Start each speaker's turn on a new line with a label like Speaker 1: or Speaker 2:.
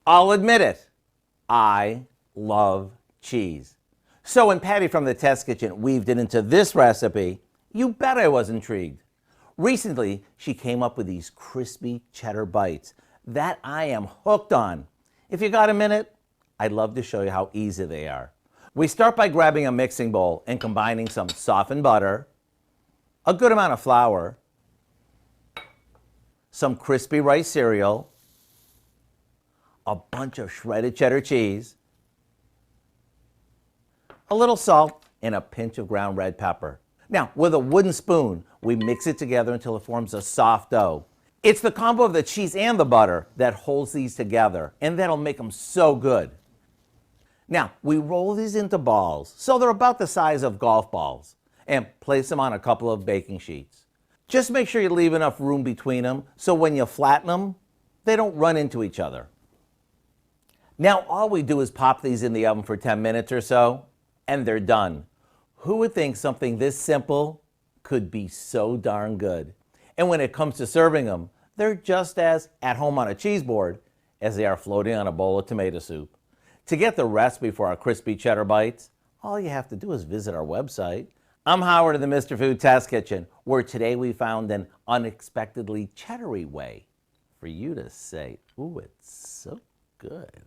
Speaker 1: I'll admit it, I love cheese. So when Patty from the Test Kitchen weaved it into this recipe, you bet I was intrigued. Recently, she came up with these crispy cheddar bites that I am hooked on. If you got a minute, I'd love to show you how easy they are. We start by grabbing a mixing bowl and combining some softened butter, a good amount of flour, some crispy rice cereal, a bunch of shredded cheddar cheese, a little salt, and a pinch of ground red pepper. Now, with a wooden spoon, we mix it together until it forms a soft dough. It's the combo of the cheese and the butter that holds these together, and that'll make them so good. Now, we roll these into balls, so they're about the size of golf balls, and place them on a couple of baking sheets. Just make sure you leave enough room between them so when you flatten them, they don't run into each other. Now, all we do is pop these in the oven for 10 minutes or so, and they're done. Who would think something this simple could be so darn good? And when it comes to serving them, they're just as at home on a cheese board as they are floating on a bowl of tomato soup. To get the recipe for our crispy cheddar bites, all you have to do is visit our website. I'm Howard of the Mr. Food Test Kitchen, where today we found an unexpectedly cheddary way for you to say, ooh, it's so good.